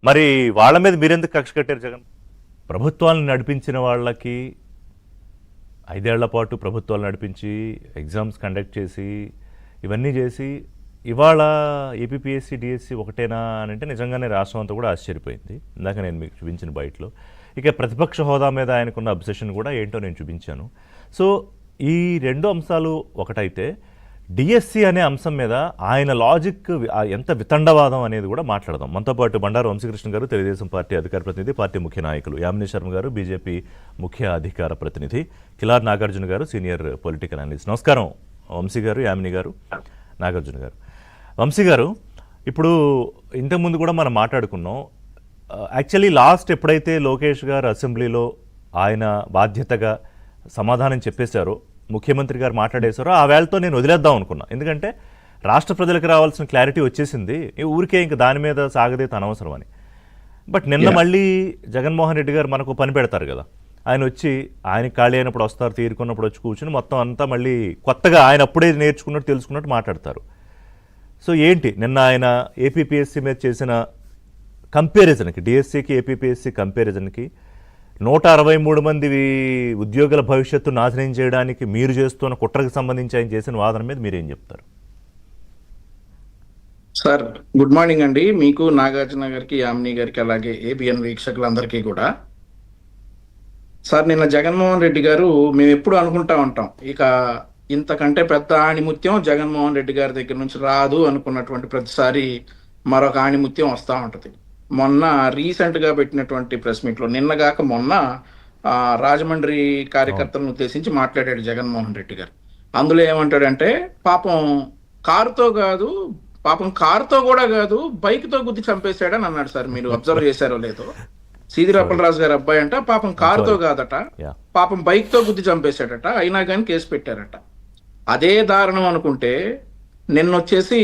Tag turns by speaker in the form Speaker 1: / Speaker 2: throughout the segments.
Speaker 1: మరి వాళ్ళ మీద మీరెందుకు కక్ష కట్టారు జగన్? ప్రభుత్వాలను నడిపించిన వాళ్ళకి 5 ఏళ్ల పాటు ప్రభుత్వాలు నడిపించి ఎగ్జామ్స్ కండక్ట్ చేసి ఇవన్నీ చేసి ఇవాళ ఏపీపీఎస్సీ డిఎస్సి ఒకటేనా అని అంటే నిజంగానే రాష్ట్రం అంతా కూడా ఆశ్చర్యపోయింది. ఇందాక నేను మీకు చూపించిన బయటలో ఇక ప్రతిపక్ష హోదా మీద ఆయనకున్న అబ్సెషన్ కూడా ఏంటో నేను చూపించాను. సో ఈ రెండు అంశాలు ఒకటైతే డిఎస్సి అనే అంశం మీద ఆయన లాజిక్ ఎంత వితండవాదం అనేది కూడా మాట్లాడదాం. మనతో పాటు బండారు వంశీకృష్ణ గారు, తెలుగుదేశం పార్టీ అధికార ప్రతినిధి, పార్టీ ముఖ్య నాయకులు, యామిని శర్మ గారు, బీజేపీ ముఖ్య అధికార ప్రతినిధి, కిలార్ నాగార్జున గారు, సీనియర్ పొలిటికల్ అనలిస్ట్. నమస్కారం వంశీ గారు, యామిని గారు, నాగార్జున గారు. వంశీ గారు, ఇప్పుడు ఇంతకుముందు కూడా మనం మాట్లాడుకున్నాం. యాక్చువల్లీ లాస్ట్ ఎప్పుడైతే లోకేష్ గారు అసెంబ్లీలో ఆయన బాధ్యతగా సమాధానం చెప్పేశారో, ముఖ్యమంత్రి గారు మాట్లాడేశారో, ఆ వేళతో నేను వదిలేద్దాం అనుకున్నా. ఎందుకంటే రాష్ట్ర ప్రజలకు రావాల్సిన క్లారిటీ వచ్చేసింది, ఊరికే ఇంక దాని మీద సాగదీత అనవసరం అని. బట్ నిన్న మళ్ళీ జగన్మోహన్ రెడ్డి గారు మనకు పని పెడతారు కదా, ఆయన వచ్చి ఆయనకి ఖాళీ అయినప్పుడు వస్తారు, తీరుకున్నప్పుడు వచ్చి కూర్చుని మొత్తం అంతా మళ్ళీ కొత్తగా ఆయన అప్పుడే నేర్చుకున్నట్టు తెలుసుకున్నట్టు మాట్లాడతారు. సో ఏంటి నిన్న ఆయన ఏపీపీఎస్సీ మీద చేసిన కంపారిజన్కి, డిఎస్సికి ఏపీపీఎస్సీ కంపారిజన్కి 163 మంది ఉద్యోగుల భవిష్యత్తు నాశనం చేయడానికి మీరు చేస్తున్న కుట్రకు సంబంధించి ఆయన చేసిన వాదన మీద మీరేం చెప్తారు?
Speaker 2: సార్, గుడ్ మార్నింగ్ అండి. మీకు, నాగార్జున గారికి, యామిని గారికి, అలాగే ఏబిఎన్ వీక్షకులందరికీ కూడా. సార్, నిన్న జగన్మోహన్ రెడ్డి గారు మేము ఎప్పుడు అనుకుంటా ఉంటాం, ఇక ఇంతకంటే పెద్ద ఆణిముత్యం జగన్మోహన్ రెడ్డి గారి దగ్గర నుంచి రాదు అనుకున్నటువంటి ప్రతిసారి మరొక ఆణిముత్యం వస్తూ ఉంటుంది. మొన్న రీసెంట్గా పెట్టినటువంటి ప్రెస్ మీట్లో, నిన్నగాక మొన్న రాజమండ్రి కార్యకర్తలను ఉద్దేశించి మాట్లాడాడు జగన్మోహన్ రెడ్డి గారు. అందులో ఏమంటాడంటే, కారుతో కూడా కాదు బైక్తో గుద్ది చంపేశాడని అన్నాడు. సార్, మీరు అబ్జర్వ్ చేశారో లేదో, సీదిరాపలరాజు గారి అబ్బాయి అంట, పాపం కారుతో కాదట, పాపం బైక్తో గుద్ది చంపేశాడట, అయినా కానీ కేసు పెట్టారట. అదే దారుణం అనుకుంటే నిన్నొచ్చేసి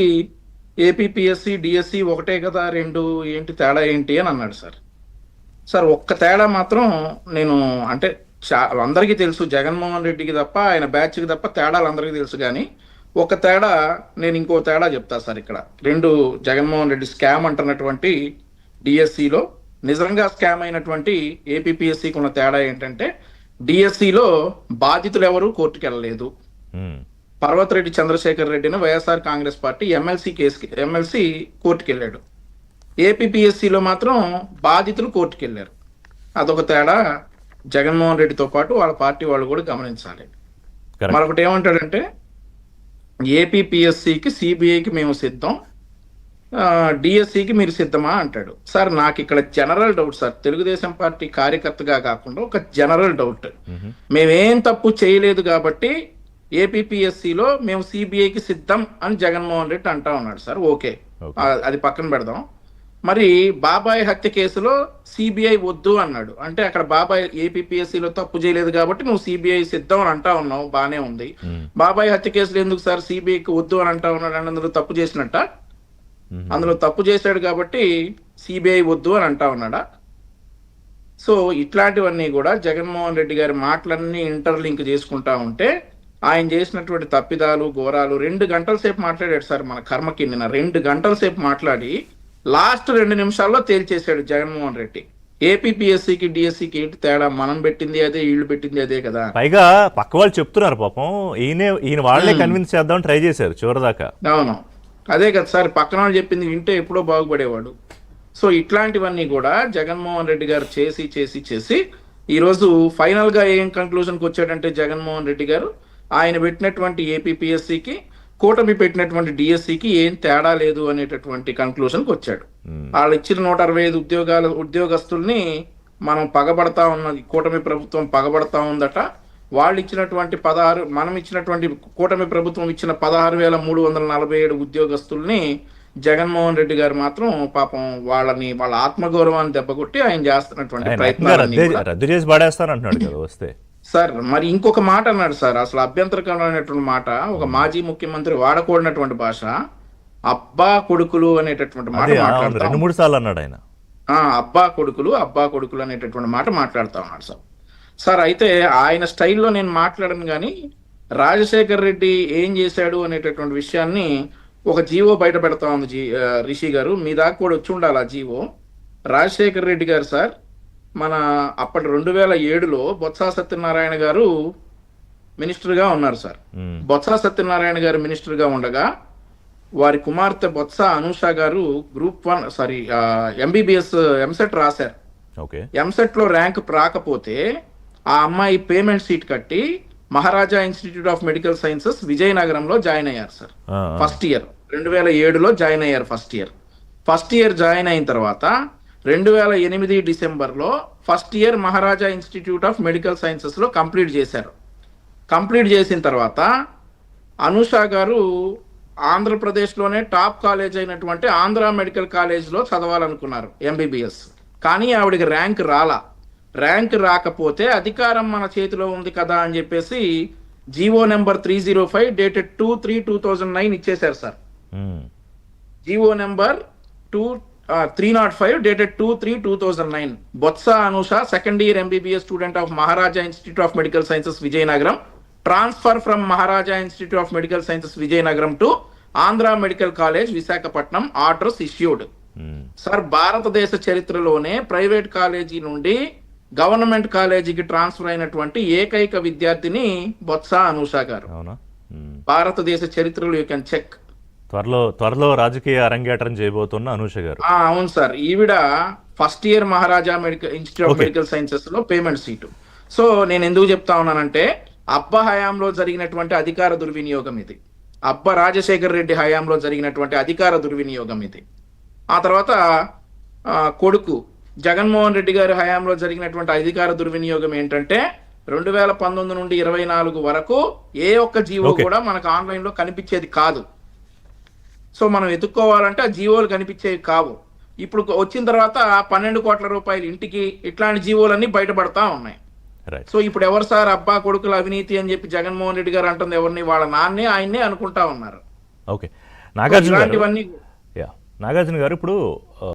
Speaker 2: ఏపీపీఎస్సీ డిఎస్సి ఒకటే కదా, రెండు ఏంటి తేడా ఏంటి అని అన్నాడు. సార్ ఒక్క తేడా మాత్రం నేను అంటే అందరికీ తెలుసు, జగన్మోహన్ రెడ్డికి తప్ప ఆయన బ్యాచ్కి తప్ప తేడాలు అందరికీ తెలుసు. కానీ ఒక తేడా, నేను ఇంకో తేడా చెప్తా సార్. ఇక్కడ రెండు జగన్మోహన్ రెడ్డి స్కామ్ అంటున్నటువంటి డిఎస్సిలో నిజంగా స్కామ్ అయినటువంటి ఏపీపీఎస్సీకి ఉన్న తేడా ఏంటంటే, డిఎస్సిలో బాధితులు ఎవరు కోర్టుకు వెళ్ళలేదు. పర్వతరెడ్డి చంద్రశేఖర్ రెడ్డిని వైఎస్ఆర్ కాంగ్రెస్ పార్టీ ఎమ్మెల్సీ కోర్టుకు వెళ్ళాడు. ఏపీపీఎస్సీలో మాత్రం బాధితులు కోర్టుకు వెళ్ళారు. అదొక తేడా జగన్మోహన్ రెడ్డితో పాటు వాళ్ళ పార్టీ వాళ్ళు కూడా గమనించాలి. మరొకటి ఏమంటాడంటే, ఏపీపీఎస్సీకి సిబిఐకి మేము సిద్ధం, డిఎస్సికి మీరు సిద్ధమా అంటాడు. సార్, నాకు ఇక్కడ general doubt sir, Telugu Desam party కార్యకర్తగా కాకుండా ఒక జనరల్ డౌట్. మేమేం తప్పు చేయలేదు కాబట్టి ఏపీపీఎస్సీలో మేము సిబిఐకి సిద్ధం అని జగన్మోహన్ రెడ్డి అంటా ఉన్నాడు. సార్ ఓకే, అది పక్కన పెడదాం. మరి బాబాయ్ హత్య కేసులో సిబిఐ వద్దు అన్నాడు. అంటే అక్కడ బాబాయ్ ఏపీపీఎస్సీలో తప్పు చేయలేదు కాబట్టి నువ్వు సిబిఐ సిద్ధం అని అంటా ఉన్నావు, బానే ఉంది. బాబాయ్ హత్య కేసులో ఎందుకు సార్ సిబిఐకి వద్దు అని అంటా ఉన్నాడు? అని అందులో తప్పు చేసినట్ట, అందులో తప్పు చేశాడు కాబట్టి సిబిఐ వద్దు అని అంటా ఉన్నాడా? సో ఇట్లాంటివన్నీ కూడా జగన్మోహన్ రెడ్డి గారి మాటలన్నీ ఇంటర్లింక్ చేసుకుంటా ఉంటే ఆయన చేసినటువంటి తప్పిదాలు, ఘోరాలు 2 గంటల సేపు మాట్లాడాడు. సార్ మన కర్మకి నిన్న 2 గంటల సేపు మాట్లాడి లాస్ట్ 2 నిమిషాల్లో తేల్చేశాడు జగన్మోహన్ రెడ్డి. ఏపీపీఎస్సీకి డిఎస్సికి ఏంటి తేడా? మనం పెట్టింది అదే, వీళ్ళు పెట్టింది అదే కదా.
Speaker 1: పైగా పక్క వాళ్ళు చెప్తున్నారు పాపం, ఈయన వాళ్ళే కన్విన్స్ చేద్దాం ట్రై చేశారు చివరిదాకా.
Speaker 2: అవును, అదే కదా సార్, పక్కన వాళ్ళు చెప్పింది వింటే ఎప్పుడో బాగుపడేవాడు. సో ఇట్లాంటివన్నీ కూడా జగన్మోహన్ రెడ్డి గారు చేసి చేసి చేసి ఈరోజు ఫైనల్ గా ఏం కంక్లూజన్కి వచ్చాడంటే, జగన్మోహన్ రెడ్డి గారు ఆయన పెట్టినటువంటి ఏపీపీఎస్సీకి, కూటమి పెట్టినటువంటి డిఎస్సికి ఏం తేడా లేదు అనేటటువంటి కన్క్లూజన్కి వచ్చాడు. వాళ్ళు ఇచ్చిన 165 ఉద్యోగస్తుల్ని మనం పగబడతా ఉన్నది, కూటమి ప్రభుత్వం పగబడతా ఉందట. వాళ్ళు ఇచ్చినటువంటి మనం ఇచ్చినటువంటి కూటమి ప్రభుత్వం ఇచ్చిన 16,347 ఉద్యోగస్తుల్ని జగన్మోహన్ రెడ్డి గారు మాత్రం పాపం వాళ్ళ ఆత్మగౌరవాన్ని దెబ్బకొట్టి ఆయన చేస్తున్నటువంటి ప్రయత్నాలు
Speaker 1: రద్దు చేసి పడేస్తానంటున్నాడు కదా వస్తే.
Speaker 2: సార్ మరి ఇంకొక మాట అన్నాడు సార్, అసలు అభ్యంతరకరమైనటువంటి మాట, ఒక మాజీ ముఖ్యమంత్రి వాడకూడనటువంటి భాష, అబ్బా కొడుకులు అనేటటువంటి మాట మాట్లాడుతాం.
Speaker 1: 2-3 సార్లు అన్నాడు ఆయన.
Speaker 2: అబ్బా కొడుకులు అనేటటువంటి మాట మాట్లాడుతా ఉన్నాడు సార్. సార్ అయితే ఆయన స్టైల్లో నేను మాట్లాడను, కానీ రాజశేఖర్ రెడ్డి ఏం చేశాడు అనేటటువంటి విషయాన్ని ఒక జీవో బయట పెడతా ఉంది రిషి గారు, మీ దాకా కూడా వచ్చి ఉండాలి ఆ జీవో. రాజశేఖర్ రెడ్డి గారు సార్ మన అప్పటి 2007లో బొత్స సత్యనారాయణ గారు మినిస్టర్గా ఉన్నారు సార్. బొత్స సత్యనారాయణ గారు మినిస్టర్గా ఉండగా వారి కుమార్తె బొత్స అనూష గారు గ్రూప్ 1 ఎంబీబీఎస్ ఎంసెట్ రాశారు.
Speaker 1: ఓకే.
Speaker 2: ఎంసెట్ లో ర్యాంక్ రాకపోతే ఆ అమ్మాయి పేమెంట్ సీట్ కట్టి మహారాజా ఇన్స్టిట్యూట్ ఆఫ్ మెడికల్ సైన్సెస్ విజయనగరంలో జాయిన్ అయ్యారు సార్. ఫస్ట్ ఇయర్ 2007లో జాయిన్ అయ్యారు. ఫస్ట్ ఇయర్ జాయిన్ అయిన తర్వాత 2008 డిసెంబర్లో first year Maharaja institute of medical sciences లో కంప్లీట్ చేశారు. కంప్లీట్ చేసిన తర్వాత అనూష గారు ఆంధ్రప్రదేశ్లోనే టాప్ కాలేజ్ అయినటువంటి ఆంధ్ర మెడికల్ కాలేజ్లో చదవాలనుకున్నారు ఎంబీబీఎస్. కానీ ఆవిడకి ర్యాంక్ రాకపోతే అధికారం మన చేతిలో ఉంది కదా అని చెప్పేసి జీవో నెంబర్ 305 డేటెడ్ 2/3/2009 ఇచ్చేశారు sir. GO number 305 dated 2/3/2009. Botsa Anusha second year MBBS student of Maharaja institute of medical sciences Vizianagaram transfer from Maharaja institute of medical sciences Vizianagaram to Andhra medical college Visakhapatnam orders issued. Sir భారతదేశ చరిత్రలోనే ప్రైవేట్ కాలేజీ నుండి government కాలేజీకి transfer అయినటువంటి ఏకైక విద్యార్థిని బొత్స అనూష గారు. భారతదేశ చరిత్రలో యూ కెన్ చెక్.
Speaker 1: త్వరలో రాజకీయ అరంగేట్రం చేయబోతున్న అనూష గారు.
Speaker 2: అవును సార్. ఈవిడ first year Maharaja institute of medical sciences లో పేమెంట్ సీటు. సో నేను ఎందుకు చెప్తా ఉన్నానంటే అబ్బ హయాంలో జరిగినటువంటి అధికార దుర్వినియోగం ఇది. అబ్బ రాజశేఖర్ రెడ్డి హయాంలో జరిగినటువంటి అధికార దుర్వినియోగం ఇది. ఆ తర్వాత కొడుకు జగన్మోహన్ రెడ్డి గారి హయాంలో జరిగినటువంటి అధికార దుర్వినియోగం ఏంటంటే 2019 నుండి 24 వరకు ఏ ఒక్క జీవో కూడా మనకు ఆన్లైన్ లో కనిపించేది కాదు. సో మనం ఎత్తుక్కోవాలంటే ఆ జీవోలు కనిపించేవి కావు. ఇప్పుడు వచ్చిన తర్వాత 12 కోట్ల రూపాయలు ఇంటికి ఇట్లాంటి జీవోలన్నీ బయటపడతా ఉన్నాయి. సో ఇప్పుడు ఎవరు సార్ అబ్బా కొడుకుల అవినీతి అని చెప్పి జగన్మోహన్ రెడ్డి గారు అంటుంది ఎవరిని? వాళ్ళ నాన్నే ఆయన్నే అనుకుంటా ఉన్నారు.
Speaker 1: ఓకే. నాగార్జున
Speaker 2: ఇలాంటివన్నీ
Speaker 1: నాగార్జున గారు ఇప్పుడు